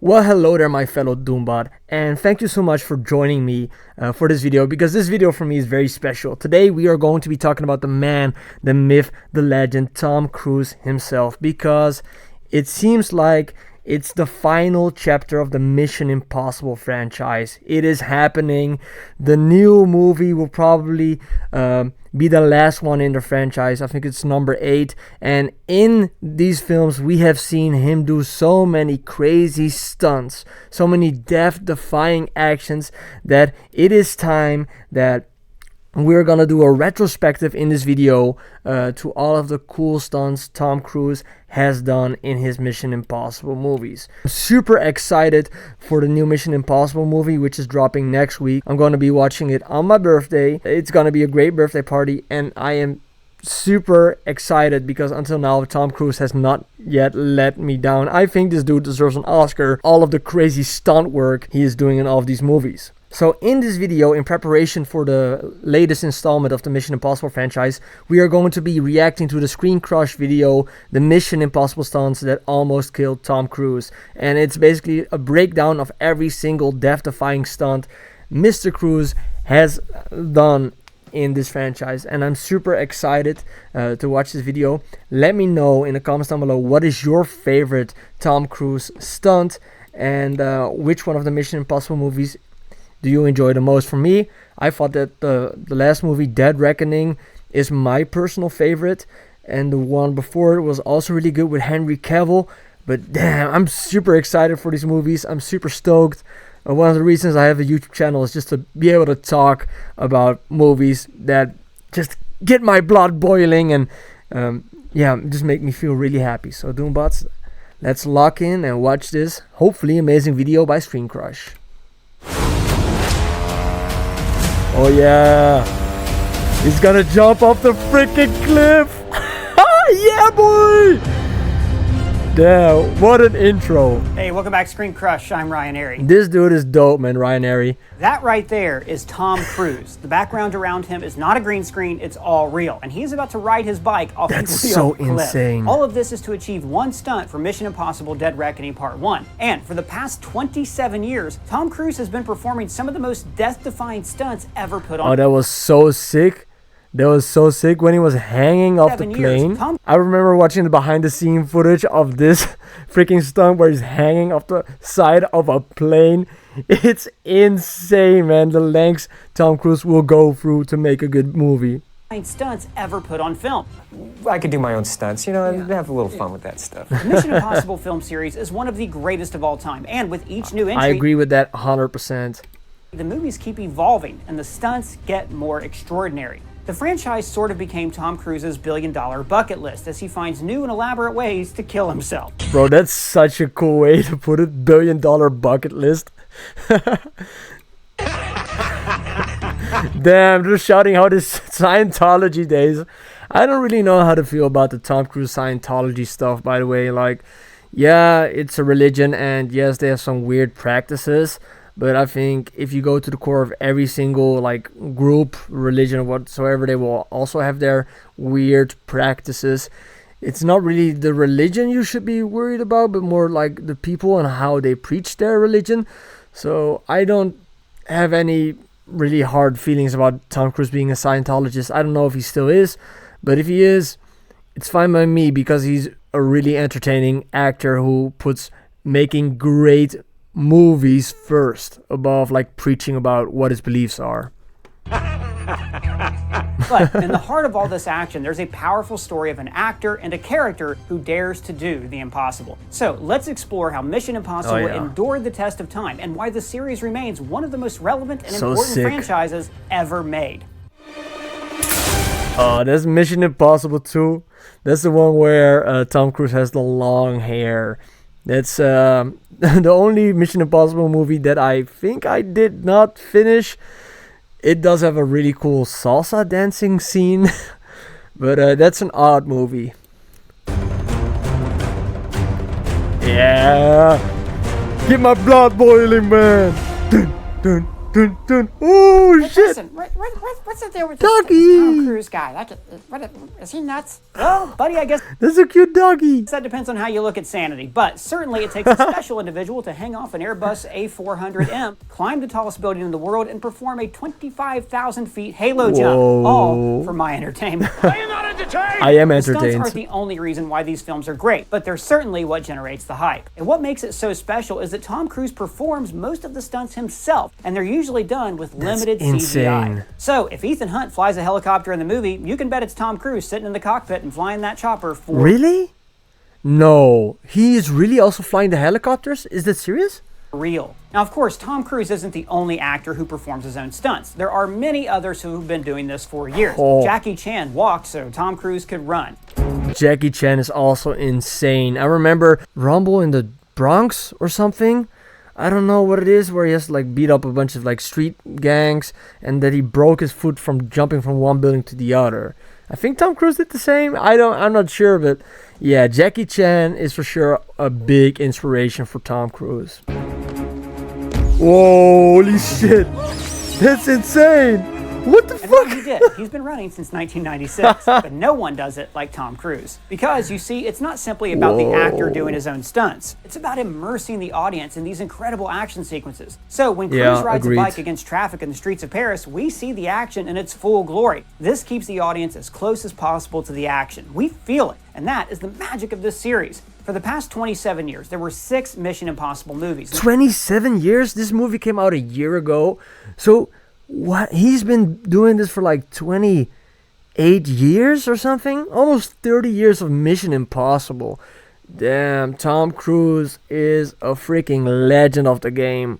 Well, hello there, my fellow Doombot, and thank you so much for joining me for this video, because this video for me is very special. Today we are going to be talking about the man, the myth, the legend, Tom Cruise himself, because it seems like it's the final chapter of the Mission Impossible franchise. It is happening. The new movie will probably be the last one in the franchise. I think it's number 8. And in these films, we have seen him do so many crazy stunts, so many death-defying actions, that it is time that we're gonna do a retrospective in this video to all of the cool stunts Tom Cruise has done in his Mission Impossible movies. I'm super excited for the new Mission Impossible movie, which is dropping next week. I'm gonna be watching it on my birthday. It's gonna be a great birthday party, and I am super excited because until now Tom Cruise has not yet let me down. I think this dude deserves an Oscar. All of the crazy stunt work he is doing in all of these movies. So in this video, in preparation for the latest installment of the Mission Impossible franchise, we are going to be reacting to the Screen Crush video, the Mission Impossible stunts that almost killed Tom Cruise. And it's basically a breakdown of every single death-defying stunt Mr. Cruise has done in this franchise, and I'm super excited to watch this video. Let me know in the comments down below, what is your favorite Tom Cruise stunt, and which one of the Mission Impossible movies do you enjoy the most? For me, I thought that the last movie, Dead Reckoning, is my personal favorite, and the one before it was also really good with Henry Cavill. But damn, I'm super excited for these movies. I'm super stoked. One of the reasons I have a YouTube channel is just to be able to talk about movies that just get my blood boiling and yeah, just make me feel really happy. So Doombots, let's lock in and watch this hopefully amazing video by Screen Crush. Oh yeah, he's gonna jump off the freaking cliff. Yeah, boy. Damn, what an intro. Hey, welcome back to Screen Crush. I'm Ryan Airy. This dude is dope, man. Ryan Airy. That right there is Tom Cruise. The background around him is not a green screen, it's all real. And he's about to ride his bike off a real That's so cliff. insane. All of this is to achieve one stunt for Mission Impossible Dead Reckoning Part 1. And for the past 27 years, Tom Cruise has been performing some of the most death-defying stunts ever put on. Oh, that was so sick. That was so sick when he was hanging off the plane. I remember watching the behind-the-scene footage of this freaking stunt where he's hanging off the side of a plane. It's insane, man. The lengths Tom Cruise will go through to make a good movie. Stunts ever put on film. I could do my own stunts, you know, and have a little fun with that stuff. The Mission Impossible film series is one of the greatest of all time, and with each new entry, I agree with that 100%. The movies keep evolving and the stunts get more extraordinary. The franchise sort of became Tom Cruise's billion-dollar bucket list as he finds new and elaborate ways to kill himself. Bro, that's such a cool way to put it. Billion-dollar bucket list. Damn, they're shouting out his Scientology days. I don't really know how to feel about the Tom Cruise Scientology stuff, by the way. Like, yeah, it's a religion, and yes, they have some weird practices. But I think if you go to the core of every single like group, religion, or whatsoever, they will also have their weird practices. It's not really the religion you should be worried about, but more like the people and how they preach their religion. So I don't have any really hard feelings about Tom Cruise being a Scientologist. I don't know if he still is, but if he is, it's fine by me, because he's a really entertaining actor who puts making great movies first above like preaching about what his beliefs are. But in the heart of all this action, there's a powerful story of an actor and a character who dares to do the impossible. So let's explore how Mission Impossible endured the test of time and why the series remains one of the most relevant and important franchises ever made. Oh, that's Mission Impossible 2. That's the one where Tom Cruise has the long hair. That's the only Mission Impossible movie that I think I did not finish. It does have a really cool salsa dancing scene, but that's an odd movie. Yeah, get my blood boiling, man. Dun, dun, Dun, dun. Oh, Hey, shit. listen, what's the deal with this Doggy. Tom Cruise guy? Is he nuts? Well, buddy, I guess That's a cute doggy. that depends on how you look at sanity, but certainly it takes a special individual to hang off an Airbus A400M, climb the tallest building in the world, and perform a 25,000 feet halo jump, all for my entertainment. I am Stunts entertained. aren't the only reason why these films are great, but they're certainly what generates the hype. And what makes it so special is that Tom Cruise performs most of the stunts himself, and they're usually done with limited CGI. insane. So if Ethan Hunt flies a helicopter in the movie, you can bet it's Tom Cruise sitting in the cockpit and flying that chopper for Really? No. He is really also flying the helicopters? Is that serious? real. Now, of course, Tom Cruise isn't the only actor who performs his own stunts. There are many others who've been doing this for years. Oh. Jackie Chan walked so Tom Cruise could run. Jackie Chan is also insane. I remember Rumble in the Bronx or something. I don't know what it is, where he has to like beat up a bunch of like street gangs, and that he broke his foot from jumping from one building to the other. I think Tom Cruise did the same. I'm not sure, but yeah, Jackie Chan is for sure a big inspiration for Tom Cruise. Holy shit! That's insane! What the And what fuck? he did, he's been running since 1996, but no one does it like Tom Cruise. Because, you see, it's not simply about the actor doing his own stunts. It's about immersing the audience in these incredible action sequences. So when Cruise Yeah, rides agreed. a bike against traffic in the streets of Paris, we see the action in its full glory. This keeps the audience as close as possible to the action. We feel it, and that is the magic of this series. For the past 27 years, there were 6 Mission Impossible movies. 27 years? This movie came out a year ago. So what? He's been doing this for like 28 years or something? Almost 30 years of Mission Impossible. Damn, Tom Cruise is a freaking legend of the game.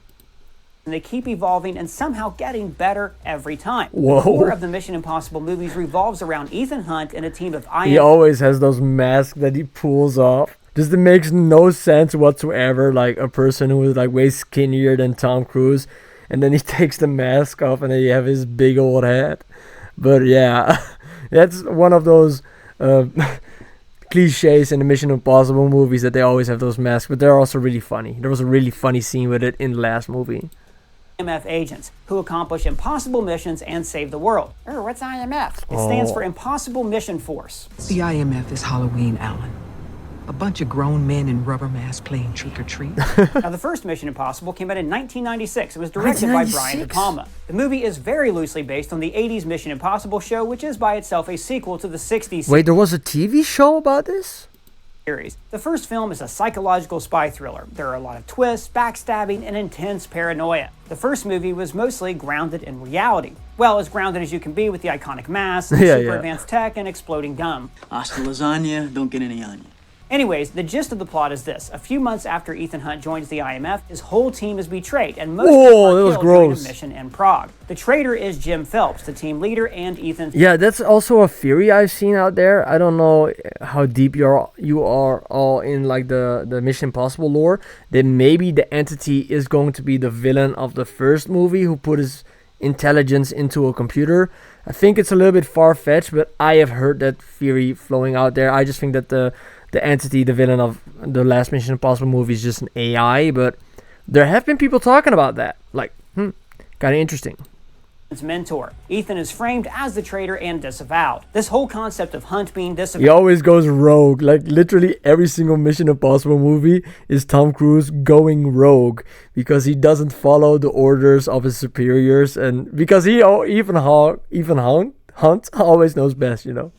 And they keep evolving and somehow getting better every time. Whoa. The core of the Mission Impossible movies revolves around Ethan Hunt and a team of He always has those masks that he pulls off. Just it makes no sense whatsoever. Like a person who is like way skinnier than Tom Cruise, and then he takes the mask off, and then you have his big old head. But yeah, that's one of those cliches in the Mission Impossible movies, that they always have those masks. But they're also really funny. There was a really funny scene with it in the last movie. IMF agents who accomplish impossible missions and save the world. What's IMF? It stands for Impossible Mission Force. The IMF is Halloween, Alan. A bunch of grown men in rubber masks playing trick-or-treat. Now, the first Mission Impossible came out in 1996. It was directed by Brian De 1996? Palma. The movie is very loosely based on the 80s Mission Impossible show, which is by itself a sequel to the 60s Wait, there was a TV show about this? series. The first film is a psychological spy thriller. There are a lot of twists, backstabbing, and intense paranoia. The first movie was mostly grounded in reality. Well, as grounded as you can be with the iconic masks, super advanced tech, and exploding gum. Hasta lasagna, don't get any on you. Anyways, the gist of the plot is this. A few months after Ethan Hunt joins the IMF, his whole team is betrayed, and most Whoa, people that are was killed during a gross. mission in Prague. The traitor is Jim Phelps, the team leader, and Ethan's Yeah, that's also a theory I've seen out there. I don't know how deep you are all in like the Mission Impossible lore. That maybe the entity is going to be the villain of the first movie who put his intelligence into a computer. I think it's a little bit far-fetched, but I have heard that theory flowing out there. I just think that the entity, the villain of the last Mission Impossible movie, is just an AI, but there have been people talking about that. Like, kind of interesting. mentor. Ethan is framed as the traitor and disavowed. This whole concept of Hunt being disavowed He always goes rogue. Like literally every single Mission Impossible movie is Tom Cruise going rogue because he doesn't follow the orders of his superiors, and because even Hunt always knows best, you know.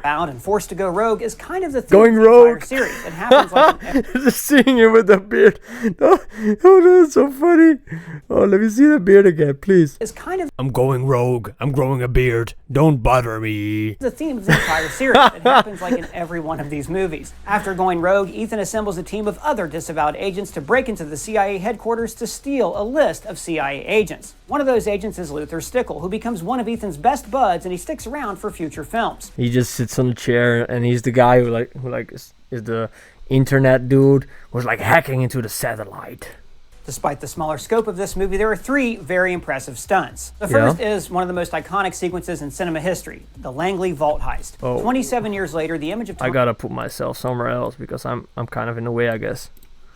and forced to go rogue is kind of the theme Going of the entire rogue. series. It happens like in Just seeing him with the beard. Oh, that's so funny. Oh, let me see the beard again, please. is kind of I'm going rogue. I'm growing a beard. Don't bother me. the theme of the entire series. It happens like in every one of these movies. After going rogue, Ethan assembles a team of other disavowed agents to break into the CIA headquarters to steal a list of CIA agents. One of those agents is Luther Stickle, who becomes one of Ethan's best buds, and he sticks around for future films. He just sits on a chair, and he's the guy who is the internet dude who's like hacking into the satellite. Despite the smaller scope of this movie, there are 3 very impressive stunts. The first is one of the most iconic sequences in cinema history, the Langley vault heist. 27 years later, the image of I gotta put myself somewhere else because I'm kind of in the way, I guess.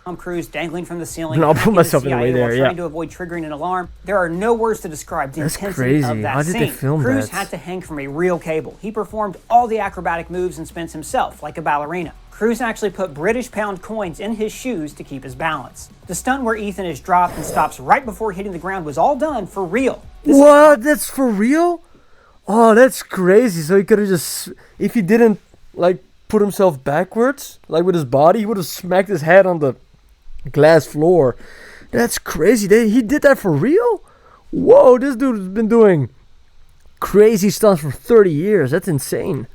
Tom Cruise dangling from the ceiling, And I'll put hacking myself the in the way CIA while there, trying yeah. to avoid triggering an alarm. There are no words to describe the That's intensity crazy. of that How did scene. they film Cruise that? had to hang from a real cable. He performed all the acrobatic moves and spins himself, like a ballerina. Cruise actually put British pound coins in his shoes to keep his balance. The stunt where Ethan is dropped and stops right before hitting the ground was all done for real. What? That's for real? Oh, that's crazy. So he could have just, if he didn't like put himself backwards, like with his body, he would have smacked his head on the glass floor. That's crazy. He did that for real? Whoa, this dude has been doing crazy stunts for 30 years. That's insane.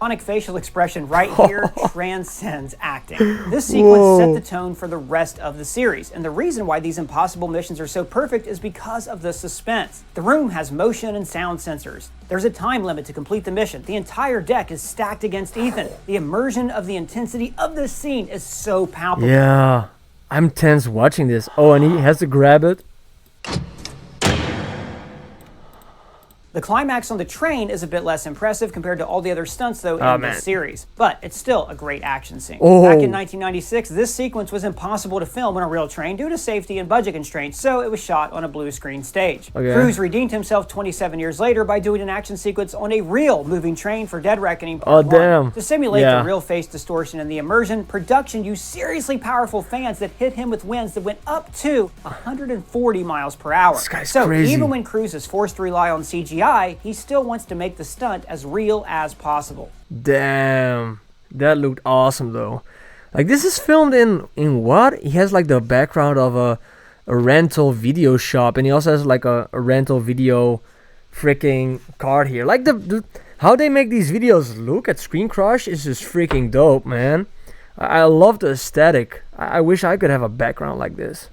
Iconic facial expression right here transcends acting. This sequence set the tone for the rest of the series, and the reason why these impossible missions are so perfect is because of the suspense. The room has motion and sound sensors. There's a time limit to complete the mission. The entire deck is stacked against Ethan. The immersion of the intensity of this scene is so palpable. Yeah, I'm tense watching this. Oh, and he has to grab it. The climax on the train is a bit less impressive compared to all the other stunts, though, in this series. But it's still a great action scene. Back in 1996, this sequence was impossible to film on a real train due to safety and budget constraints, so it was shot on a blue screen stage. Cruise redeemed himself 27 years later by doing an action sequence on a real moving train for Dead Reckoning Part 1. To simulate the real face distortion and the immersion, production used seriously powerful fans that hit him with winds that went up to 140 miles per hour. This guy's so crazy. even when Cruise is forced to rely on CGI, he still wants to make the stunt as real as possible. Damn, that looked awesome though. Like this is filmed in what? He has like the background of a rental video shop, and he also has like a rental video freaking card here. Like the how they make these videos look at Screen Crush is just freaking dope, man. I love the aesthetic. I wish I could have a background like this.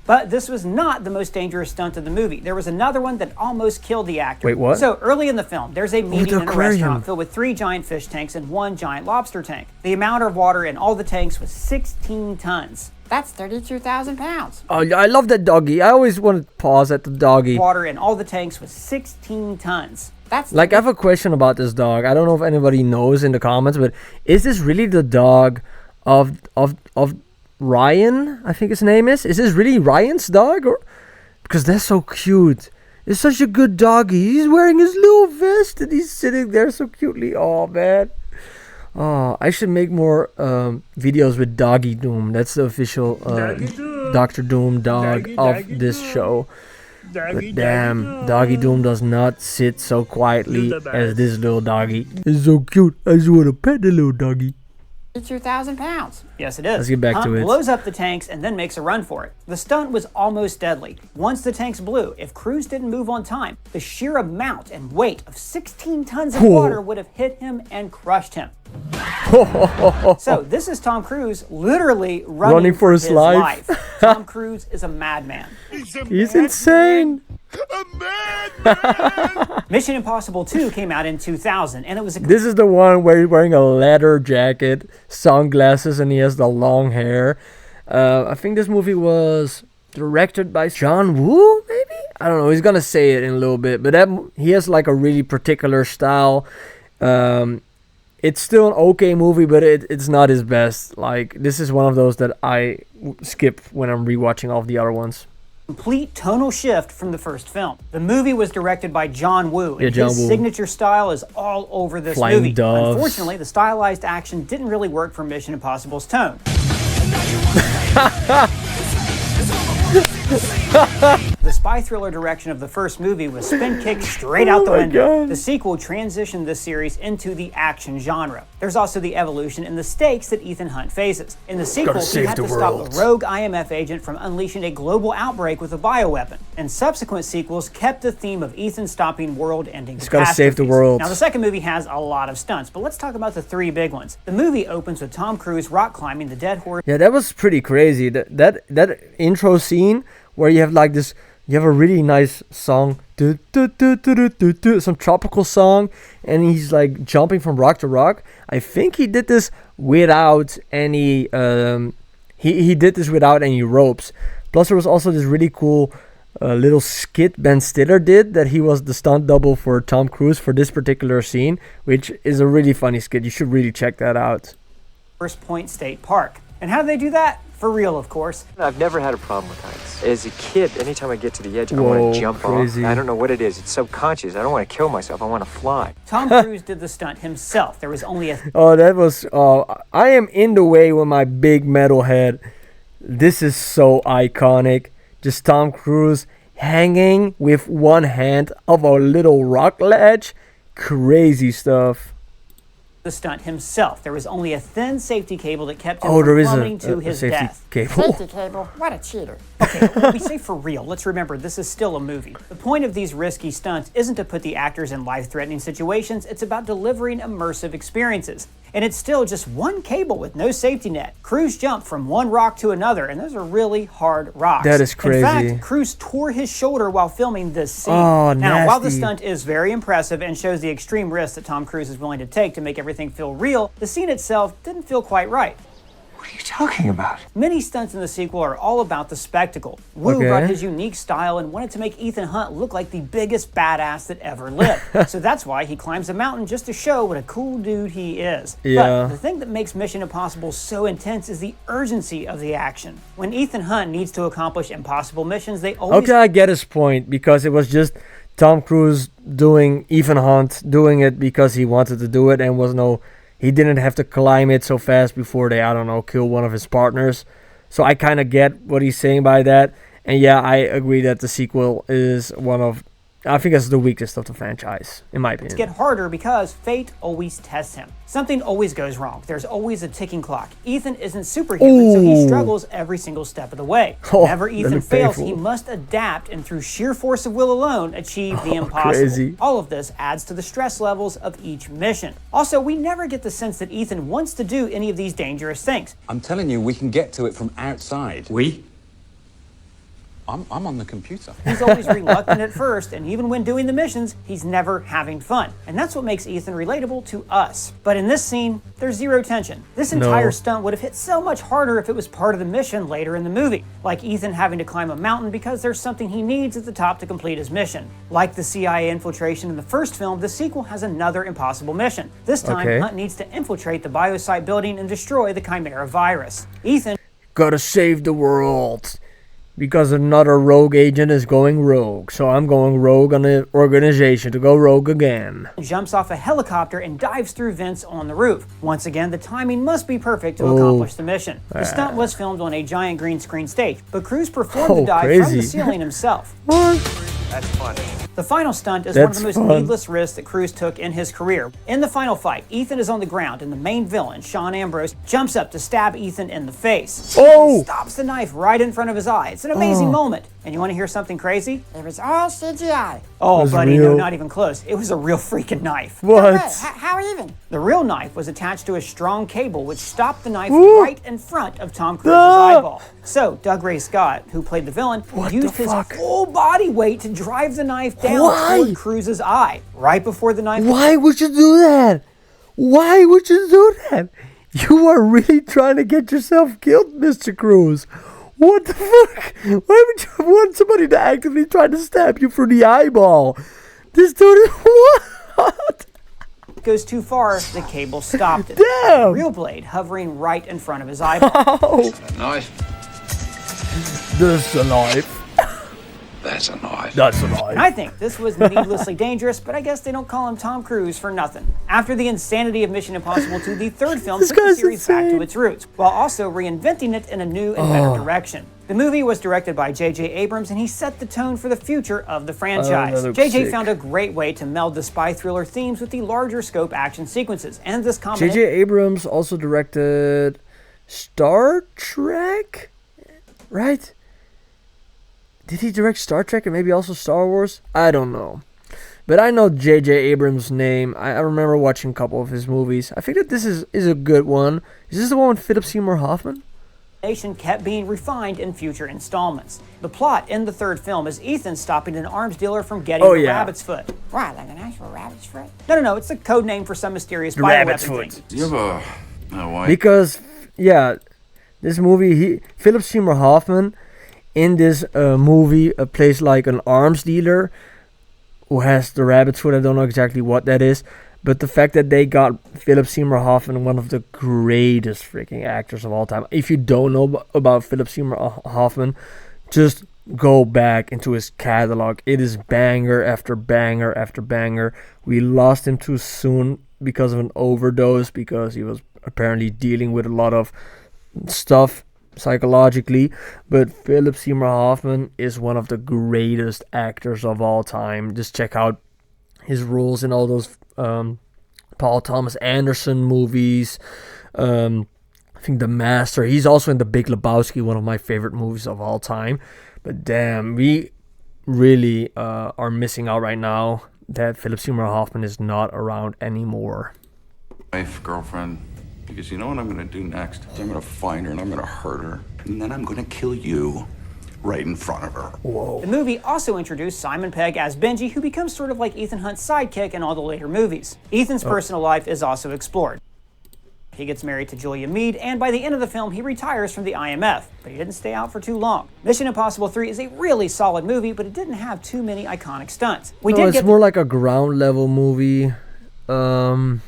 But this was not the most dangerous stunt of the movie. There was another one that almost killed the actor. Wait, what? So early in the film, there's a meeting in a aquarium. restaurant filled with 3 giant fish tanks and 1 giant lobster tank. The amount of water in all the tanks was 16 tons. That's 32,000 pounds. Oh, I love that doggy. I always want to pause at the doggy. Water in all the tanks was 16 tons. That's Like, I have a question about this dog. I don't know if anybody knows in the comments, but is this really the dog of Ryan? I think his name is. Is this really Ryan's dog? Or because that's so cute. It's such a good doggy. He's wearing his little vest and he's sitting there so cutely. Oh man. Oh, I should make more videos with Doggy Doom. That's the official Dr. Doom dog of this show. But damn, Doggy Doom does not sit so quietly as this little doggy. It's so cute. I just want to pet the little doggy. 32,000 pounds. Yes, it is. Let's get back to Hunt it. blows up the tanks and then makes a run for it. The stunt was almost deadly. Once the tanks blew, if Cruise didn't move on time, the sheer amount and weight of 16 tons of water would have hit him and crushed him. So this is Tom Cruise literally running for his life. Tom Cruise is a madman. He's insane. Mission Impossible 2 came out in 2000, and it was a This is the one where he's wearing a leather jacket, sunglasses, and he has the long hair. I think this movie was directed by John Woo, maybe? I don't know. He's gonna say it in a little bit, but he has like a really particular style. It's still an okay movie, but it's not his best. Like, this is one of those that I skip when I'm rewatching all of the other ones. complete tonal shift from the first film. The movie was directed by John Woo, and John his Woo. signature style is all over this Flying movie. doves. Unfortunately, the stylized action didn't really work for Mission Impossible's tone. The spy thriller direction of the first movie was spin kicked straight out the my window. God. The sequel transitioned this series into the action genre. There's also the evolution in the stakes that Ethan Hunt faces. In the sequel, he save had the to stop world. a rogue IMF agent from unleashing a global outbreak with a bioweapon. And subsequent sequels kept the theme of Ethan stopping world-ending He's gotta save the catastrophes. world. Now, the second movie has a lot of stunts, but let's talk about the three big ones. The movie opens with Tom Cruise rock climbing the dead horse Yeah, that was pretty crazy. That intro scene where you have like this, you have a really nice song, some tropical song, and he's like jumping from rock to rock. I think he did this without any he did this without any ropes. Plus there was also this really cool little skit Ben Stiller did, that he was the stunt double for Tom Cruise for this particular scene, which is a really funny skit. You should really check that out. Point State Park. And how do they do that? For real, of course. I've never had a problem with heights. As a kid, anytime I get to the edge, I Whoa, want to jump crazy. off. I don't know what it is. It's subconscious. I don't want to kill myself. I want to fly. Tom Cruise did the stunt himself. There was only a Oh, that was. I am in the way with my big metal head. This is so iconic. Just Tom Cruise hanging with one hand of a little rock ledge. Crazy stuff. the stunt himself. There was only a thin safety cable that kept him Oh, there from is plummeting to a his safety death. cable. Safety cable. What a cheater. Okay, when we say for real, let's remember this is still a movie. The point of these risky stunts isn't to put the actors in life-threatening situations, it's about delivering immersive experiences. And it's still just one cable with no safety net. Cruise jumped from one rock to another, and those are really hard rocks. That is crazy. In fact, Cruise tore his shoulder while filming this scene. Oh, now, while the nasty. stunt is very impressive and shows the extreme risk that Tom Cruise is willing to take to make everything feel real, the scene itself didn't feel quite right. What are you talking about? Many stunts in the sequel are all about the spectacle. Wu Okay. brought his unique style and wanted to make Ethan Hunt look like the biggest badass that ever lived. So that's why he climbs a mountain just to show what a cool dude he is. Yeah. But the thing that makes Mission Impossible so intense is the urgency of the action. When Ethan Hunt needs to accomplish impossible missions, they always Okay, I get his point because it was just Tom Cruise doing Ethan Hunt doing it because he wanted to do it and he didn't have to climb it so fast before they, I don't know, kill one of his partners. So I kind of get what he's saying by that. And yeah, I agree that the sequel is I think it's the weakest of the franchise, in my opinion. get harder because fate always tests him. Something always goes wrong. There's always a ticking clock. Ethan isn't superhuman, so he Ooh. struggles every single step of the way. Oh, Whenever that Ethan looked fails, painful. he must adapt and through sheer force of will alone achieve the impossible. crazy. All of this adds to the stress levels of each mission. Also, we never get the sense that Ethan wants to do any of these dangerous things. I'm telling you, we can get to it from outside. We? I'm on the computer. He's always reluctant at first, and even when doing the missions, he's never having fun. And that's what makes Ethan relatable to us. But in this scene, there's zero tension. This entire stunt would have hit so much harder if it was part of the mission later in the movie. Like Ethan having to climb a mountain because there's something he needs at the top to complete his mission. Like the CIA infiltration in the first film, the sequel has another impossible mission. This time, Okay. Hunt needs to infiltrate the biosite building and destroy the Chimera virus. Ethan Gotta save the world. Because another rogue agent is going rogue. So I'm going rogue on the organization to go rogue again. jumps off a helicopter and dives through vents on the roof. Once again, the timing must be perfect to accomplish the mission. The stunt was filmed on a giant green screen stage, but Cruise performed the dive from crazy. the ceiling himself. That's funny. The final stunt is one of the That's most fun. needless risks that Cruise took in his career. In the final fight, Ethan is on the ground and the main villain, Sean Ambrose, jumps up to stab Ethan in the face. Oh! He stops the knife right in front of his eye. It's an amazing moment. And you want to hear something crazy? It was all CGI. Oh, was buddy, no, real. not even close. It was a real freaking knife. What? Hey, how even? The real knife was attached to a strong cable which stopped the knife right in front of Tom Cruise's Ah! eyeball. So, Doug Ray Scott, who played the villain, used the his fuck? full body weight to drive the knife down Why? toward Cruise's eye. Right before the knife Why would you do that? Why would you do that? You are really trying to get yourself killed, Mr. Cruz. What the fuck? Why would you want somebody to actively try to stab you through the eyeball? This dude is what? goes too far, the cable stopped it. Damn! Real blade hovering right in front of his eyeball. Oh, Knife. this is a knife. That's a knife. That's a knife. I think this was needlessly dangerous, but I guess they don't call him Tom Cruise for nothing. After the insanity of Mission Impossible 2, the third film This took the guy's series back to insane. its roots, while also reinventing it in a new and better direction. The movie was directed by J.J. Abrams, and he set the tone for the future of the franchise. that looks J.J. sick. found a great way to meld the spy thriller themes with the larger scope action sequences, and this combination J.J. Abrams also directed Star Trek, right? Did he direct Star Trek and maybe also Star Wars? I don't know. But I know J.J. Abrams' name. I remember watching a couple of his movies. I think that this is a good one. Is this the one with Philip Seymour Hoffman? kept being refined in future installments. The plot in the third film is Ethan stopping an arms dealer from getting Oh, the yeah. rabbit's foot. What, like an actual rabbit's foot? No, it's a code name for some mysterious rabbit's bioweapon foot. thing. Do you have a wife? Because, yeah, this movie, Philip Seymour Hoffman in this movie plays like an arms dealer who has the rabbit's foot. I don't know exactly what that is. But the fact that they got Philip Seymour Hoffman, one of the greatest freaking actors of all time. If you don't know about Philip Seymour Hoffman, just go back into his catalog. It is banger after banger after banger. We lost him too soon because of an overdose, because he was apparently dealing with a lot of stuff psychologically. But Philip Seymour Hoffman is one of the greatest actors of all time. Just check out his roles in all those Paul Thomas Anderson movies. I think The Master. He's also in The Big Lebowski, one of my favorite movies of all time. But damn, we really are missing out right now that Philip Seymour Hoffman is not around anymore. Wife, girlfriend, because you know what I'm gonna do next? I'm gonna find her and I'm gonna hurt her. And then I'm gonna kill you right in front of her. Whoa. The movie also introduced Simon Pegg as Benji, who becomes sort of like Ethan Hunt's sidekick in all the later movies. Ethan's personal life is also explored. He gets married to Julia Mead, and by the end of the film, he retires from the IMF, but he didn't stay out for too long. Mission Impossible 3 is a really solid movie, but it didn't have too many iconic stunts. It's more like a ground level movie. I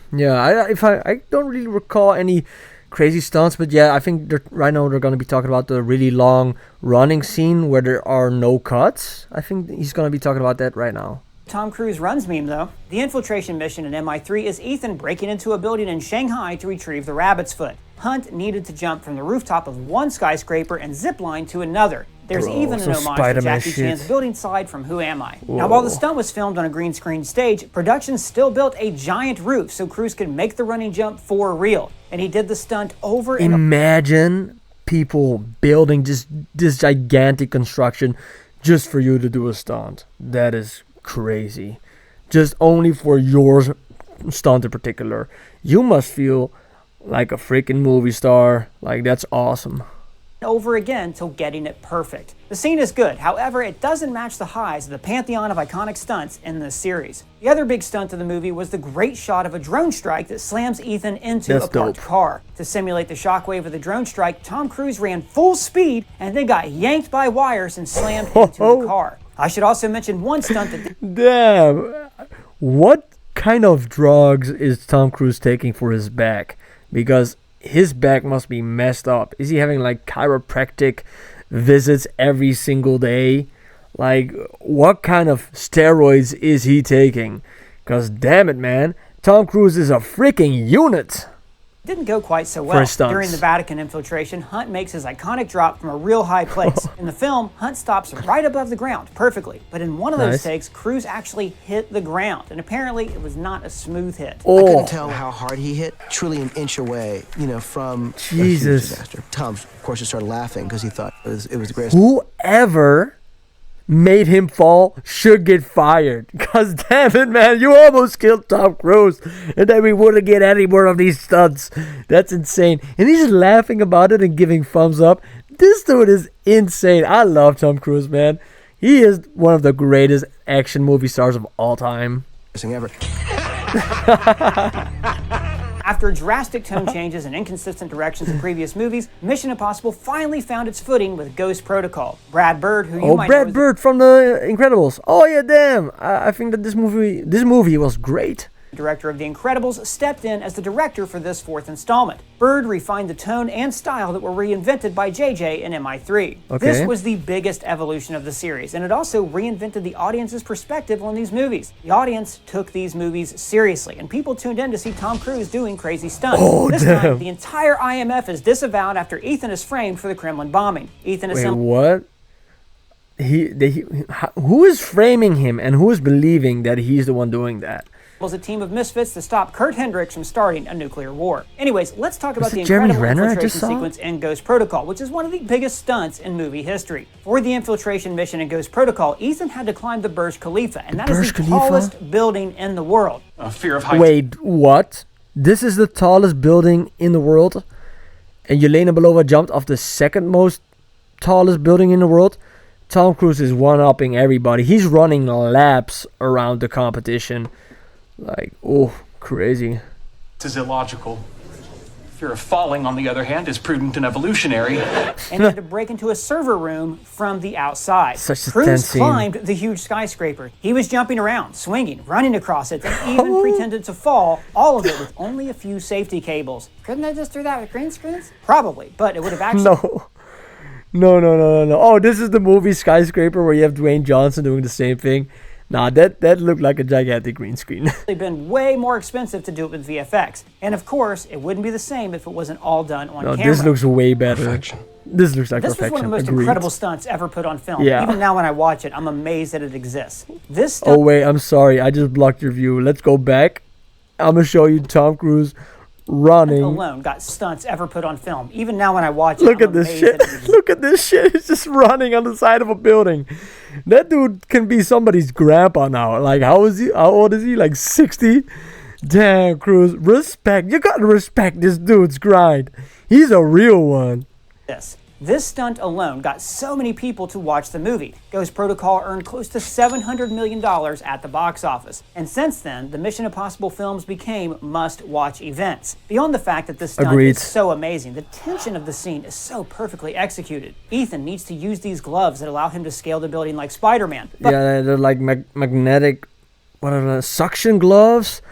don't really recall any crazy stunts, but yeah, I think right now they're going to be talking about the really long running scene where there are no cuts. I think he's going to be talking about that right now. Tom Cruise runs meme though. The infiltration mission in MI3 is Ethan breaking into a building in Shanghai to retrieve the rabbit's foot. Hunt needed to jump from the rooftop of one skyscraper and zip line to another. There's even an homage to Jackie Chan's building slide from Who Am I? Whoa. Now, while the stunt was filmed on a green screen stage, production still built a giant roof so Cruise could make the running jump for real. And he did the stunt over and over. Imagine people building this gigantic construction just for you to do a stunt. That is crazy. Just only for your stunt in particular. You must feel like a freaking movie star. Like, that's awesome. Over again till getting it perfect. The scene is good, however, it doesn't match the highs of the pantheon of iconic stunts in this series. The other big stunt of the movie was the great shot of a drone strike that slams Ethan into a parked car. To simulate the shockwave of the drone strike, Tom Cruise ran full speed and then got yanked by wires and slammed into the car. I should also mention one stunt that... Damn! What kind of drugs is Tom Cruise taking for his back? Because his back must be messed up. Is he having like chiropractic visits every single day? Like, what kind of steroids is he taking? Because damn it, man, Tom Cruise is a freaking unit. Didn't go quite so well. During the Vatican infiltration, Hunt makes his iconic drop from a real high place. In the film, Hunt stops right above the ground perfectly, but in one of those takes, Cruise actually hit the ground, and apparently it was not a smooth hit. I couldn't tell how hard he hit, truly an inch away, from Jesus. A huge disaster. Tom, of course, just started laughing because he thought it was the greatest. Whoever made him fall should get fired. Because damn it, man, you almost killed Tom Cruise, and then we wouldn't get any more of these stunts. That's insane. And he's just laughing about it and giving thumbs up. This dude is insane. I love Tom Cruise, man. He is one of the greatest action movie stars of all time. Ever. After drastic tone changes and inconsistent directions in previous movies, Mission Impossible finally found its footing with Ghost Protocol. Brad Bird, who you might know... Brad Bird from The Incredibles. Oh yeah, damn. I think that this movie was great. Director of The Incredibles, stepped in as the director for this fourth installment. Bird refined the tone and style that were reinvented by JJ in MI3. Okay. This was the biggest evolution of the series, and it also reinvented the audience's perspective on these movies. The audience took these movies seriously, and people tuned in to see Tom Cruise doing crazy stunts. This time, the entire IMF is disavowed after Ethan is framed for the Kremlin bombing. Ethan is... Wait, what? Who is framing him, and who is believing that he's the one doing that? A team of misfits to stop Kurt Hendricks from starting a nuclear war. Anyways, let's talk about the incredible infiltration sequence in Ghost Protocol, which is one of the biggest stunts in movie history. For the infiltration mission in Ghost Protocol, Ethan had to climb the Burj Khalifa, and that is the tallest building in the world. Fear of heights. Wait, what? This is the tallest building in the world? And Yelena Belova jumped off the second most tallest building in the world? Tom Cruise is one-upping everybody. He's running laps around the competition. Like, oh, crazy. This is illogical. Fear of falling, on the other hand, is prudent and evolutionary. And had to break into a server room from the outside. Such a Cruise tense scene. climbed the huge skyscraper. He was jumping around, swinging, running across it, and even pretended to fall, all of it with only a few safety cables. Couldn't they just do that with green screens? Probably, but it would have actually No. Oh, this is the movie Skyscraper where you have Dwayne Johnson doing the same thing. Nah, that looked like a gigantic green screen. been way more expensive to do it with VFX. And of course, it wouldn't be the same if it wasn't all done on No, camera. this looks way better. Perfection. This looks like This perfection. was one of the most Agreed. incredible stunts ever put on film. Yeah. Even now when I watch it, I'm amazed that it exists. This stunt Oh wait, I'm sorry. I just blocked your view. Let's go back. I'm gonna show you Tom Cruise running. alone got stunts ever put on film. Even now when I watch it, Look I'm at this amazed shit. that it exists. Look at this shit. He's just running on the side of a building. That dude can be somebody's grandpa now. Like, how old is he? Like 60? Damn, Cruise. Respect. You gotta respect this dude's grind. He's a real one. This stunt alone got so many people to watch the movie. Ghost Protocol earned close to $700 million at the box office. And since then, the Mission Impossible films became must-watch events. Beyond the fact that this stunt Agreed. is so amazing, the tension of the scene is so perfectly executed. Ethan needs to use these gloves that allow him to scale the building like Spider-Man. Yeah, they're like magnetic, what are the suction gloves?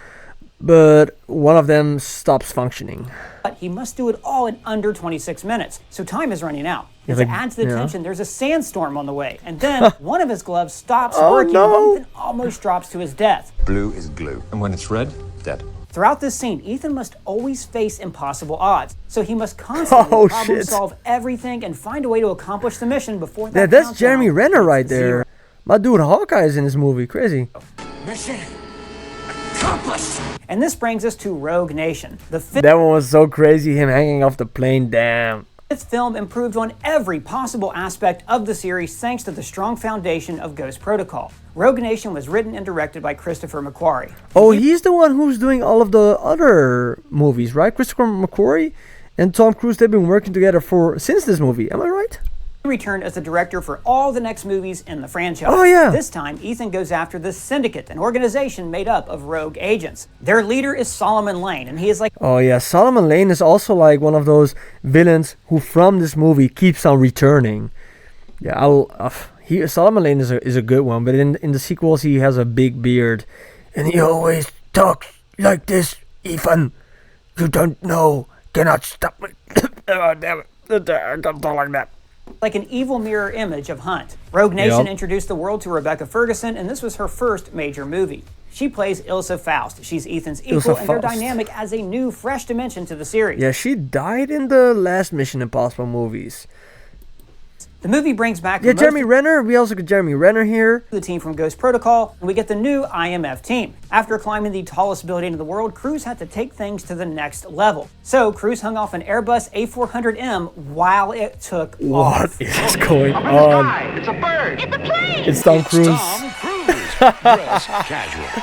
But one of them stops functioning. But he must do it all in under 26 minutes, so time is running out. Yeah, As like- it adds to the yeah. tension, there's a sandstorm on the way, and then one of his gloves stops Oh, working no. and Ethan almost drops to his death. Blue is glue. And when it's red, dead. Throughout this scene, Ethan must always face impossible odds, so he must constantly Oh, problem shit. solve everything and find a way to accomplish the mission before that Yeah, that's countdown Jeremy Renner right hits zero. there. My dude Hawkeye is in this movie. Crazy. Mission accomplished! And this brings us to Rogue Nation, the That one was so crazy. Him hanging off the plane. Damn. This film improved on every possible aspect of the series thanks to the strong foundation of Ghost Protocol. Rogue Nation was written and directed by Christopher McQuarrie. Oh, he's the one who's doing all of the other movies, right? Christopher McQuarrie and Tom Cruise, they've been working together since this movie. Am I right? He returned as the director for all the next movies in the franchise. Oh, yeah. This time, Ethan goes after the Syndicate, an organization made up of rogue agents. Their leader is Solomon Lane, and he is like Oh, yeah. Solomon Lane is also like one of those villains who from this movie keeps on returning. Yeah, Solomon Lane is a good one, but in the sequels, he has a big beard. And he always talks like this, Ethan. You don't know. Cannot stop me. Oh, damn it. I don't talk like that. like an evil mirror image of Hunt. Rogue Nation Yep. introduced the world to Rebecca Ferguson, and this was her first major movie. She plays Ilsa Faust. She's Ethan's equal, Ilsa and their Faust. dynamic adds a new, fresh dimension to the series. Yeah, she died in the last Mission Impossible movies. The movie brings back Yeah, most Jeremy Renner. We also got Jeremy Renner here. the team from Ghost Protocol, and we get the new IMF team. After climbing the tallest building in the world, Cruise had to take things to the next level. So Cruise hung off an Airbus A400M while it took What off. is going on? It's a bird. It's a plane. It's Tom Cruise. Dress casual.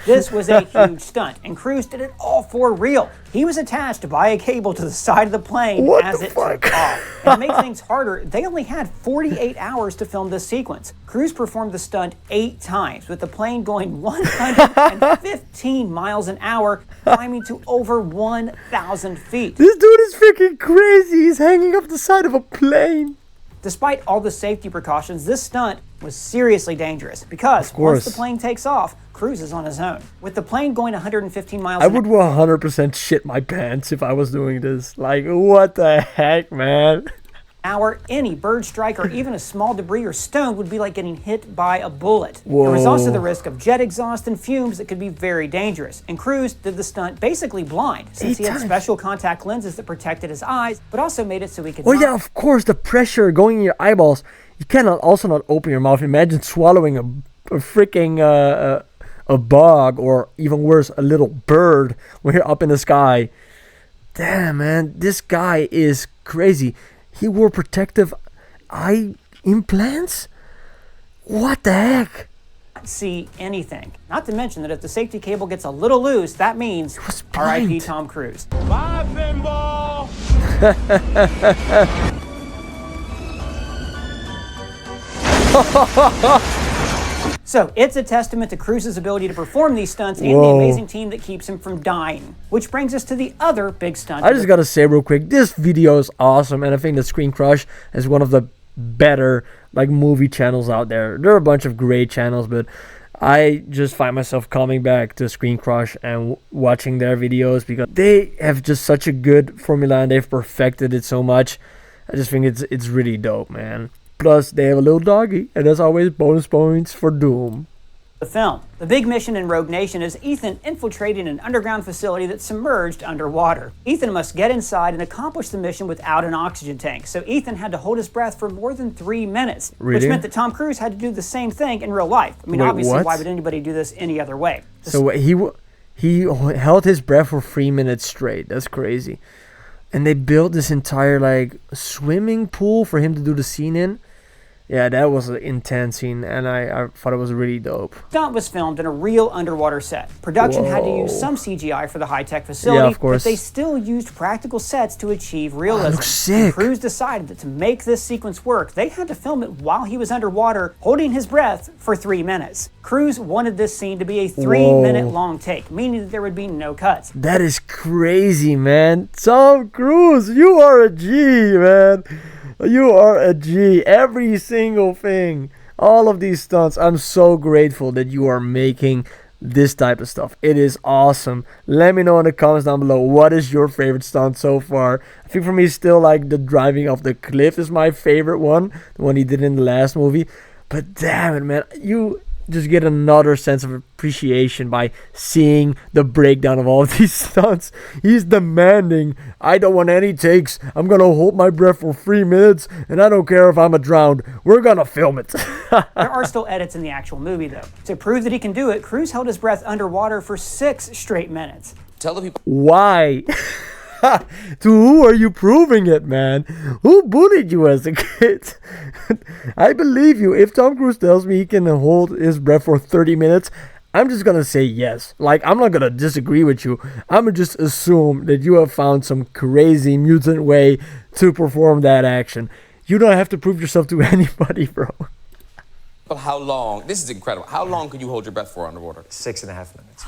This was a huge stunt, and Cruise did it all for real. He was attached by a cable to the side of the plane What as the it fuck? took off. And to make things harder, they only had 48 hours to film this sequence. Cruise performed the stunt 8 times, with the plane going 115 miles an hour, climbing to over 1,000 feet. This dude is freaking crazy. He's hanging off the side of a plane. Despite all the safety precautions, this stunt was seriously dangerous because course. once the plane takes off, Cruise is on his own. With the plane going 115 miles I an would 100% shit my pants if I was doing this. Like, what the heck, man? hour, any bird strike or even a small debris or stone would be like getting hit by a bullet. There was also Whoa. the risk of jet exhaust and fumes that could be very dangerous. And Cruise did the stunt basically blind, since 8 he had times. special contact lenses that protected his eyes, but also made it so he could Oh not yeah, of course, the pressure going in your eyeballs. You cannot also not open your mouth. Imagine swallowing a freaking a bug, or even worse, a little bird when you're up in the sky. Damn, man, this guy is crazy. He wore protective eye implants? What the heck? see anything. Not to mention that if the safety cable gets a little loose, that means R.I.P. Tom Cruise. Bye, pinball! So it's a testament to Cruise's ability to perform these stunts and the amazing team that keeps him from dying. Which brings us to the other big stunt. I just gotta say real quick, this video is awesome, and I think that Screen Crush is one of the better like movie channels out there. There are a bunch of great channels, but I just find myself coming back to Screen Crush and watching their videos because they have just such a good formula and they've perfected it so much. I just think it's really dope, man. Plus, they have a little doggy, and that's always bonus points for Doom. The film. The big mission in Rogue Nation is Ethan infiltrating an underground facility that's submerged underwater. Ethan must get inside and accomplish the mission without an oxygen tank, so Ethan had to hold his breath for more than 3 minutes, Really? which meant that Tom Cruise had to do the same thing in real life. I mean, Wait, obviously, what? why would anybody do this any other way? So he held his breath for 3 minutes straight. That's crazy. And they built this entire like swimming pool for him to do the scene in. Yeah, that was an intense scene, and I thought it was really dope. Stunt was filmed in a real underwater set. Production had to use some CGI for the high-tech facility, Yeah, of course. but they still used practical sets to achieve realism. looks sick. And Cruise decided that to make this sequence work, they had to film it while he was underwater, holding his breath for 3 minutes. Cruise wanted this scene to be a 3-minute long take, meaning that there would be no cuts. That is crazy, man. Tom Cruise, you are a G, man. You are a G. Every single thing. All of these stunts. I'm so grateful that you are making this type of stuff. It is awesome. Let me know in the comments down below, what is your favorite stunt so far? I think for me still like the driving off the cliff is my favorite one. The one he did in the last movie. But damn it, man. You just get another sense of appreciation by seeing the breakdown of all of these stunts. He's demanding, I don't want any takes. I'm gonna hold my breath for 3 minutes, and I don't care if I'm drowned. We're gonna film it. There are still edits in the actual movie, though. To prove that he can do it, Cruise held his breath underwater for 6 straight minutes. Tell the people. Why? To who are you proving it, man? Who bullied you as a kid? I believe you. If Tom Cruise tells me he can hold his breath for 30 minutes, I'm just gonna say yes. Like, I'm not gonna disagree with you. I'm gonna just assume that you have found some crazy mutant way to perform that action. You don't have to prove yourself to anybody, bro. How long? This is incredible. How long could you hold your breath for underwater? 6.5 minutes.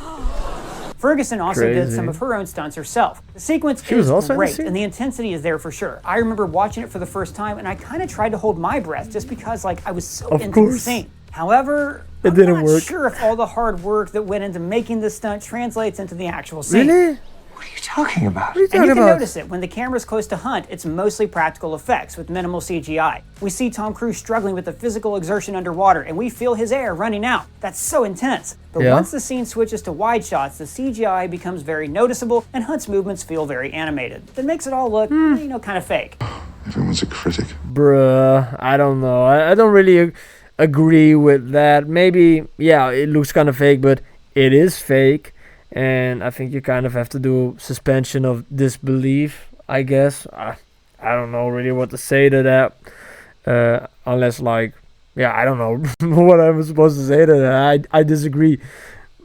Ferguson also did Crazy. some of her own stunts herself. The sequence She was is also in the great, scene? and the intensity is there for sure. I remember watching it for the first time, and I kind of tried to hold my breath just because, like, I was so Of into the course. scene. However, It I'm didn't not work. sure if all the hard work that went into making this stunt translates into the actual scene. Really? What are you talking about? What are you And you talking can about? notice it. When the camera's close to Hunt, it's mostly practical effects with minimal CGI. We see Tom Cruise struggling with the physical exertion underwater, and we feel his air running out. That's so intense. But Yeah. once the scene switches to wide shots, the CGI becomes very noticeable, and Hunt's movements feel very animated. That makes it all look, kind of fake. Everyone's a critic. Bruh, I don't know. I don't really agree with that. Maybe, yeah, it looks kind of fake, but it is fake. And I think you kind of have to do suspension of disbelief, I guess. I don't know really what to say to that. Unless, like, yeah, I don't know what I'm supposed to say to that. I disagree.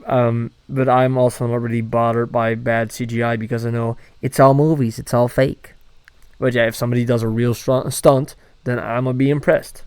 But I'm also not really bothered by bad CGI because I know it's all movies. It's all fake. But yeah, if somebody does a real stunt, then I'm going to be impressed.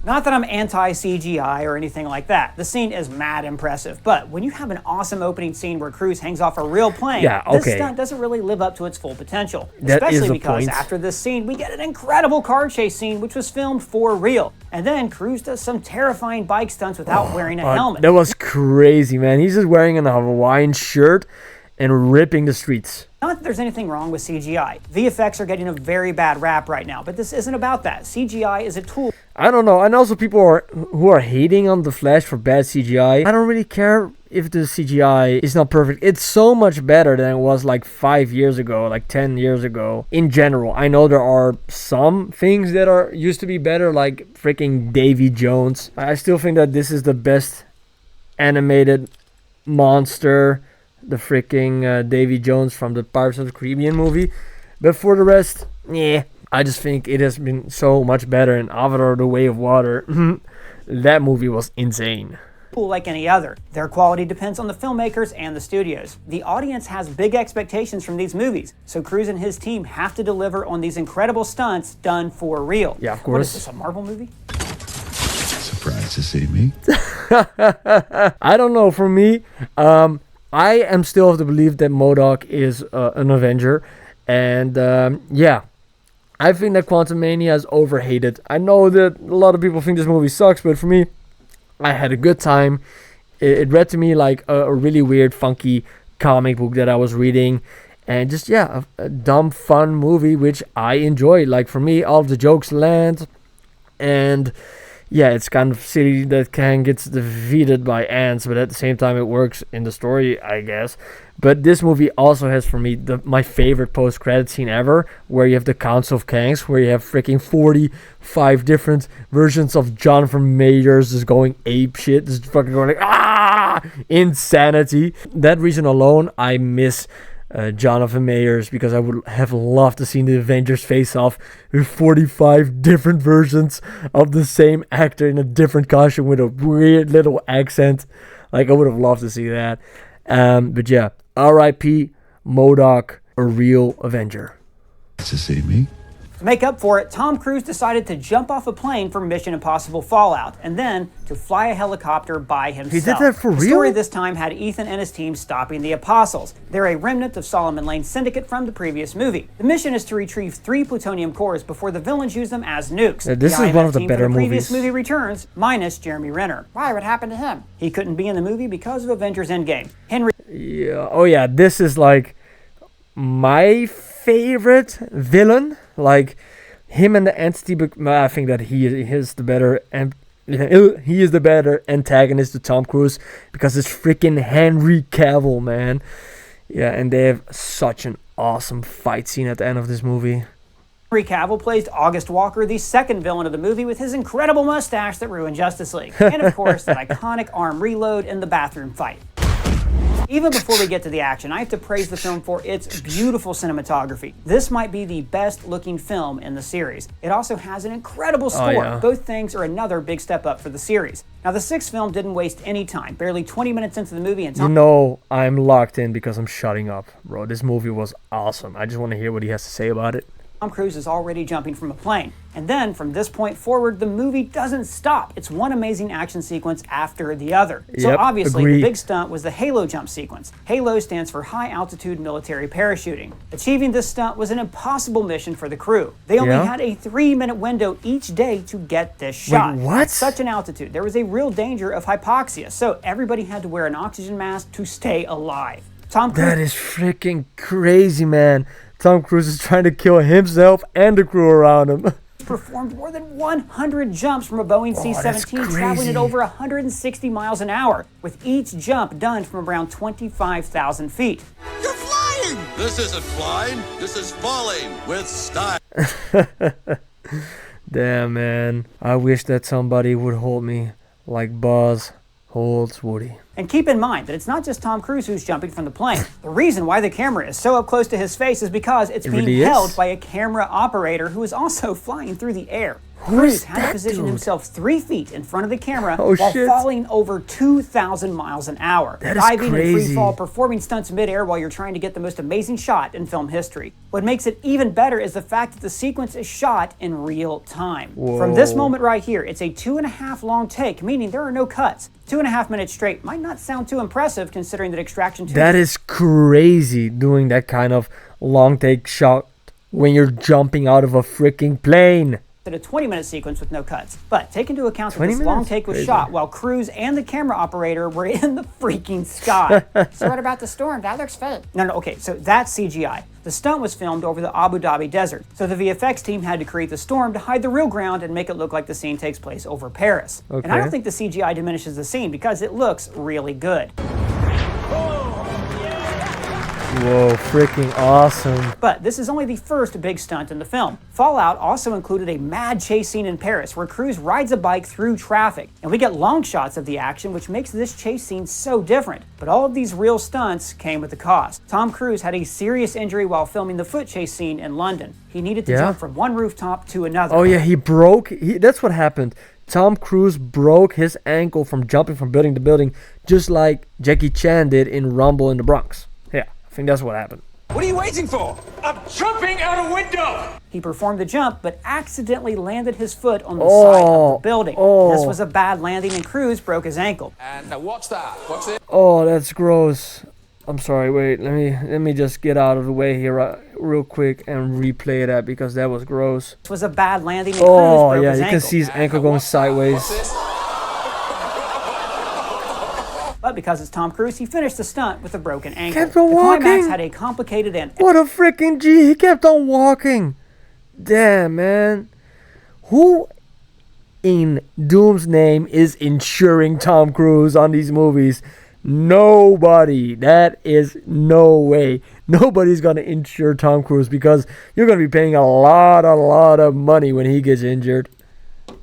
Not that I'm anti-CGI or anything like that. The scene is mad impressive. But when you have an awesome opening scene where Cruise hangs off a real plane, this stunt doesn't really live up to its full potential. That is Especially the because point. after this scene, we get an incredible car chase scene which was filmed for real. And then Cruise does some terrifying bike stunts without wearing a helmet. That was crazy, man. He's just wearing a Hawaiian shirt and ripping the streets. Not that there's anything wrong with CGI. VFX are getting a very bad rap right now, but this isn't about that. CGI is a tool. I don't know. And also people who are hating on The Flash for bad CGI. I don't really care if the CGI is not perfect. It's so much better than it was like 5 years ago, like 10 years ago. In general, I know there are some things that are used to be better, like freaking Davy Jones. I still think that this is the best animated monster, the freaking Davy Jones from the Pirates of the Caribbean movie. But for the rest, yeah, I just think it has been so much better in Avatar: The Way of Water. That movie was insane. Like any other. Their quality depends on the filmmakers and the studios. The audience has big expectations from these movies, so Cruise and his team have to deliver on these incredible stunts done for real. Yeah, of What course. is this, a Marvel movie? Surprised to see me? I don't know. For me, I am still of the belief that MODOK is an Avenger. And yeah, I think that Quantumania is overhated. I know that a lot of people think this movie sucks, but for me, I had a good time. It read to me like a really weird, funky comic book that I was reading. And just, yeah, a dumb, fun movie, which I enjoyed. Like, for me, all of the jokes land. And yeah, it's kind of silly that Kang gets defeated by ants, but at the same time it works in the story, I guess. But this movie also has for me my favorite post-credit scene ever, where you have the Council of Kangs, where you have freaking 45 different versions of Jonathan Majors just going ape shit, just fucking going like, ah, insanity. That reason alone, I miss Jonathan Majors, because I would have loved to see the Avengers face off with 45 different versions of the same actor in a different costume with a weird little accent. Like, I would have loved to see that. But yeah, R.I.P. MODOK, a real Avenger. To see me? To make up for it, Tom Cruise decided to jump off a plane for Mission Impossible Fallout, and then to fly a helicopter by himself. He did that for real? The story this time had Ethan and his team stopping the Apostles. They're a remnant of Solomon Lane's syndicate from the previous movie. The mission is to retrieve 3 plutonium cores before the villains use them as nukes. This is one of the better movies. The previous movies. movie returns, minus Jeremy Renner. Why? What happened to him? He couldn't be in the movie because of Avengers Endgame. Henry... Yeah. Oh yeah, this is like my favorite villain. Like, him and the Entity, but I think that he is the better antagonist to Tom Cruise, because it's freaking Henry Cavill, man. Yeah, and they have such an awesome fight scene at the end of this movie. Henry Cavill plays August Walker, the second villain of the movie, with his incredible mustache that ruined Justice League. And of course, that iconic arm reload in the bathroom fight. Even before we get to the action, I have to praise the film for its beautiful cinematography. This might be the best looking film in the series. It also has an incredible score. Yeah. Both things are another big step up for the series. Now, the 6th film didn't waste any time. Barely 20 minutes into the movie, and You know, I'm locked in because I'm shutting up, bro. This movie was awesome. I just want to hear what he has to say about it. Tom Cruise is already jumping from a plane. And then, from this point forward, the movie doesn't stop. It's one amazing action sequence after the other. So Yep, obviously, agree. the big stunt was the Halo jump sequence. Halo stands for High Altitude Military Parachuting. Achieving this stunt was an impossible mission for the crew. They only Yeah? had a 3-minute window each day to get this shot. what? At such an altitude, there was a real danger of hypoxia, so everybody had to wear an oxygen mask to stay alive. Tom Cruise... That is freaking crazy, man. Tom Cruise is trying to kill himself and the crew around him. performed more than 100 jumps from a Boeing C-17, traveling at over 160 miles an hour, with each jump done from around 25,000 feet. You're flying! This isn't flying, this is falling with style. Damn, man. I wish that somebody would hold me like Buzz holds Woody. And keep in mind that it's not just Tom Cruise who's jumping from the plane. The reason why the camera is so up close to his face is because it's being really held is? by a camera operator who is also flying through the air. Who Cruise is had to that position dude? himself 3 feet in front of the camera Oh, while shit. falling over 2,000 miles an hour. That is Diving and free crazy. fall, performing stunts midair while you're trying to get the most amazing shot in film history. What makes it even better is the fact that the sequence is shot in real time. From this Whoa. moment right here, it's a 2.5 long take, meaning there are no cuts. 2.5 minutes straight might not sound too impressive considering that Extraction 2... That is crazy, doing that kind of long take shot when you're jumping out of a freaking plane. at a 20-minute sequence with no cuts. But take into account that 20 this long minutes? take was Crazy. shot while Cruise and the camera operator were in the freaking sky. So what about the storm? That looks fake. No, okay, so that's CGI. The stunt was filmed over the Abu Dhabi desert, so the VFX team had to create the storm to hide the real ground and make it look like the scene takes place over Paris. And I Okay. don't think the CGI diminishes the scene because it looks really good. Whoa, freaking awesome. But this is only the first big stunt in the film. Fallout also included a mad chase scene in Paris where Cruise rides a bike through traffic. And we get long shots of the action, which makes this chase scene so different. But all of these real stunts came with a cost. Tom Cruise had a serious injury while filming the foot chase scene in London. He needed to Yeah? jump from one rooftop to another. Oh yeah, he broke, that's what happened. Tom Cruise broke his ankle from jumping from building to building, just like Jackie Chan did in Rumble in the Bronx. Yeah, I think that's what happened. What are you waiting for? I'm jumping out a window! He performed the jump, but accidentally landed his foot on the side of the building. This was a bad landing, and Cruise broke his ankle. And now watch that. Watch it. Oh, that's gross. I'm sorry, wait, let me just get out of the way here real quick and replay that because that was gross. This was a bad landing, and Cruise broke his ankle. You can see his ankle going sideways. But because it's Tom Cruise, he finished the stunt with a broken ankle. Kept on the walking. climax had a complicated end. What a freaking G! He kept on walking. Damn, man. Who in Doom's name is insuring Tom Cruise on these movies? Nobody. That is no way. Nobody's gonna insure Tom Cruise because you're gonna be paying a lot of money when he gets injured.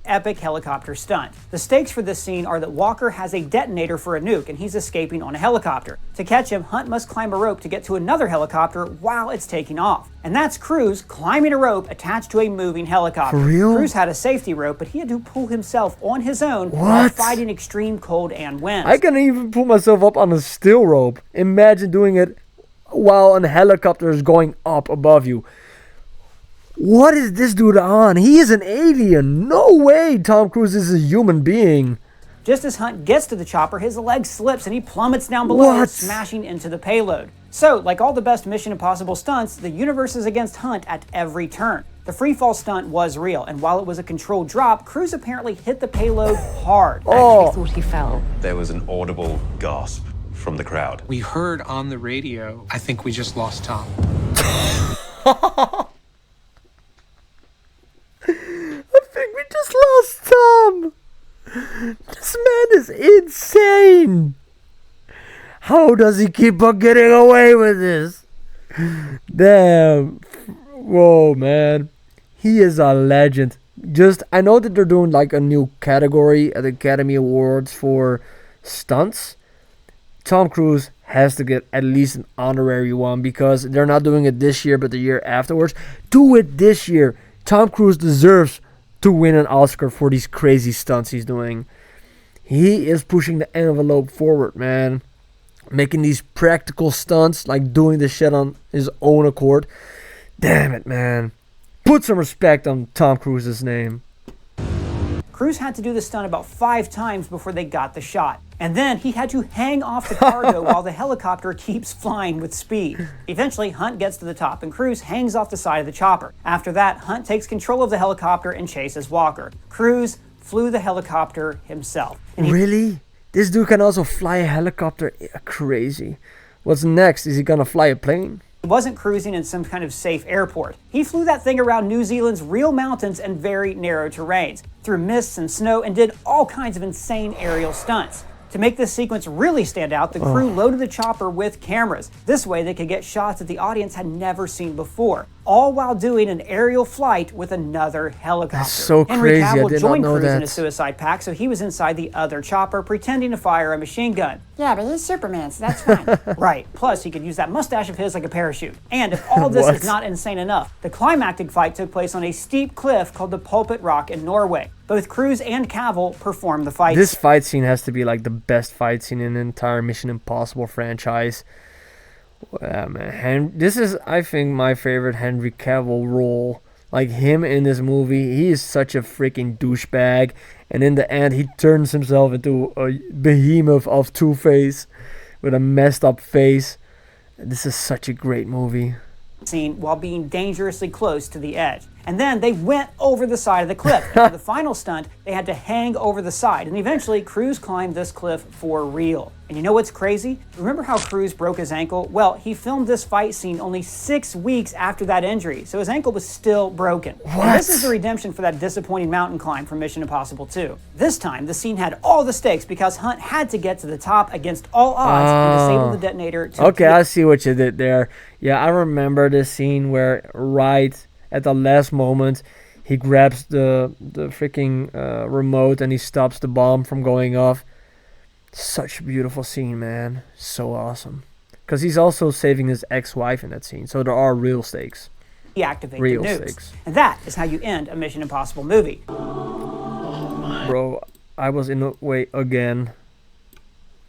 Epic helicopter stunt. The stakes for this scene are that Walker has a detonator for a nuke and he's escaping on a helicopter. To catch him, Hunt must climb a rope to get to another helicopter while it's taking off. And that's Cruise climbing a rope attached to a moving helicopter. For real? Cruise had a safety rope, but he had to pull himself on his own while fighting extreme cold and winds. I can even pull myself up on a steel rope. Imagine doing it while a helicopter is going up above you. What is this dude on? He is an alien. No way Tom Cruise is a human being. Just as Hunt gets to the chopper, his leg slips and he plummets down below, smashing into the payload. So, like all the best Mission Impossible stunts, the universe is against Hunt at every turn. The freefall stunt was real, and while it was a controlled drop, Cruise apparently hit the payload hard. I thought he fell. There was an audible gasp from the crowd. We heard on the radio, I think we just lost Tom. I think we just lost Tom. This man is insane. How does he keep on getting away with this? Damn. Whoa, man. He is a legend. I know that they're doing like a new category at the Academy Awards for stunts. Tom Cruise has to get at least an honorary one because they're not doing it this year but the year afterwards. Do it this year. Tom Cruise deserves to win an Oscar for these crazy stunts he's doing. He is pushing the envelope forward, man. Making these practical stunts, like doing this shit on his own accord. Damn it, man. Put some respect on Tom Cruise's name. Cruise had to do the stunt about 5 times before they got the shot. And then he had to hang off the cargo while the helicopter keeps flying with speed. Eventually, Hunt gets to the top and Cruise hangs off the side of the chopper. After that, Hunt takes control of the helicopter and chases Walker. Cruise flew the helicopter himself. Really? This dude can also fly a helicopter? Crazy. What's next? Is he gonna fly a plane? He wasn't cruising in some kind of safe airport. He flew that thing around New Zealand's real mountains and very narrow terrains, through mists and snow, and did all kinds of insane aerial stunts. To make this sequence really stand out, the crew loaded the chopper with cameras. This way they could get shots that the audience had never seen before, all while doing an aerial flight with another helicopter. That's so Henry crazy. I Cavill did joined not know Cruise in that. a suicide pact, so he was inside the other chopper pretending to fire a machine gun. Yeah, but he's Superman, so that's fine. Right. Plus, he could use that mustache of his like a parachute. And if all this is not insane enough, the climactic fight took place on a steep cliff called the Pulpit Rock in Norway. Both Cruise and Cavill performed the fight. This fight scene has to be like the best fight scene in the entire Mission Impossible franchise. Yeah, man. This is, I think, my favorite Henry Cavill role. Like him in this movie, he is such a freaking douchebag. And in the end, he turns himself into a behemoth of Two-Face with a messed up face. This is such a great movie. Scene while being dangerously close to the edge. And then they went over the side of the cliff. And for the final stunt, they had to hang over the side. And eventually, Cruise climbed this cliff for real. And you know what's crazy? Remember how Cruise broke his ankle? Well, he filmed this fight scene only 6 weeks after that injury, so his ankle was still broken. And this is the redemption for that disappointing mountain climb from Mission Impossible 2. This time, the scene had all the stakes because Hunt had to get to the top against all odds and disable the detonator to Okay, I see what you did there. Yeah, I remember this scene where right at the last moment, he grabs the freaking remote and he stops the bomb from going off. Such a beautiful scene, man. So awesome. Because he's also saving his ex-wife in that scene. So there are real stakes. deactivate Real the nukes. stakes. And that is how you end a Mission Impossible movie. Bro, I was in the way again.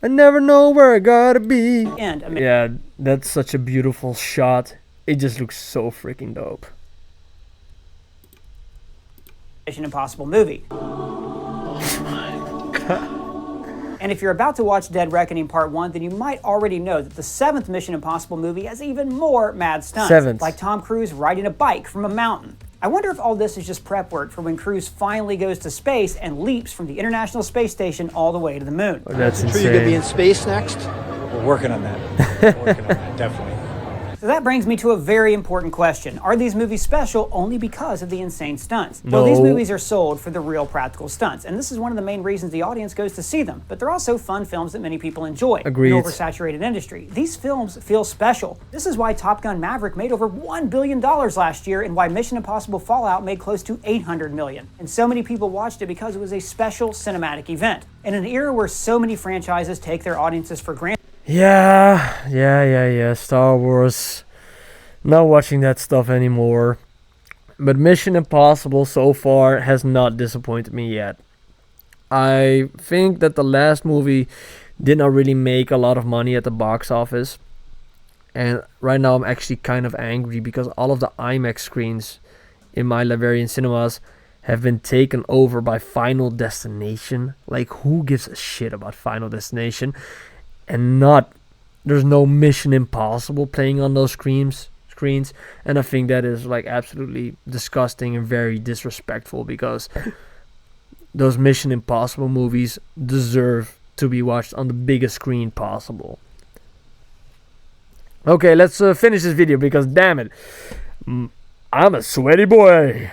I never know where I gotta be. And yeah, that's such a beautiful shot. It just looks so freaking dope. Mission Impossible movie. And if you're about to watch Dead Reckoning Part 1, then you might already know that the 7th Mission Impossible movie has even more mad stunts. Like Tom Cruise riding a bike from a mountain. I wonder if all this is just prep work for when Cruise finally goes to space and leaps from the International Space Station all the way to the moon. Oh, that's insane. Sure you're gonna be in space next? We're working on that. Working on that, definitely. So that brings me to a very important question. Are these movies special only because of the insane stunts? No. Well, these movies are sold for the real practical stunts, and this is one of the main reasons the audience goes to see them. But they're also fun films that many people enjoy. Agreed. In an oversaturated industry. These films feel special. This is why Top Gun Maverick made over $1 billion last year, and why Mission Impossible Fallout made close to $800 million. And so many people watched it because it was a special cinematic event. In an era where so many franchises take their audiences for granted. Yeah. Star Wars. Not watching that stuff anymore. But Mission Impossible so far has not disappointed me yet. I think that the last movie did not really make a lot of money at the box office. And right now I'm actually kind of angry because all of the IMAX screens in my Laverian cinemas have been taken over by Final Destination. Like, who gives a shit about Final Destination? And there's no Mission Impossible playing on those screens. And I think that is like absolutely disgusting and very disrespectful, because those Mission Impossible movies deserve to be watched on the biggest screen possible. Okay, let's finish this video, because damn it, I'm a sweaty boy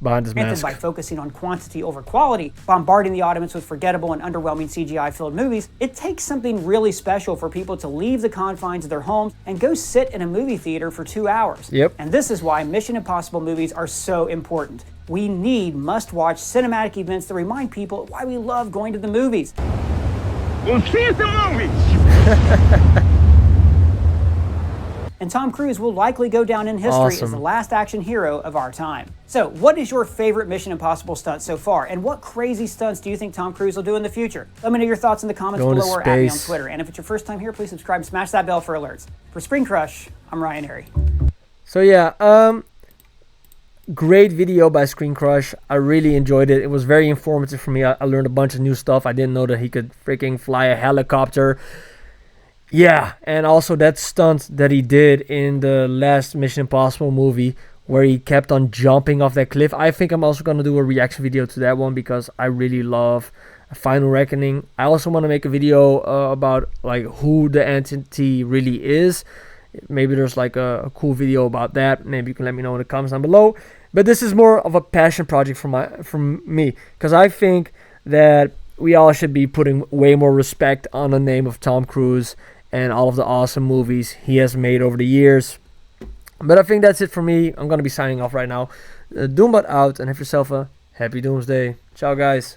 behind this mask. By focusing on quantity over quality, bombarding the audience with forgettable and underwhelming CGI-filled movies, it takes something really special for people to leave the confines of their homes and go sit in a movie theater for 2 hours. Yep. And this is why Mission Impossible movies are so important. We need must-watch cinematic events that remind people why we love going to the movies. We'll see you at the movies! And Tom Cruise will likely go down in history as the last action hero of our time. So, what is your favorite Mission Impossible stunt so far? And what crazy stunts do you think Tom Cruise will do in the future? Let me know your thoughts in the comments below or at me on Twitter. And if it's your first time here, please subscribe and smash that bell for alerts. For Screen Crush, I'm Ryan Airy. So yeah, great video by Screen Crush. I really enjoyed it. It was very informative for me. I learned a bunch of new stuff. I didn't know that he could freaking fly a helicopter. Yeah, and also that stunt that he did in the last Mission Impossible movie, where he kept on jumping off that cliff. I think I'm also going to do a reaction video to that one, because I really love Final Reckoning. I also want to make a video about like who the entity really is. Maybe there's like a cool video about that. Maybe you can let me know in the comments down below. But this is more of a passion project from me, because I think that we all should be putting way more respect on the name of Tom Cruise and all of the awesome movies he has made over the years. But I think that's it for me. I'm going to be signing off right now. Doombot out, and have yourself a happy Doomsday. Ciao, guys.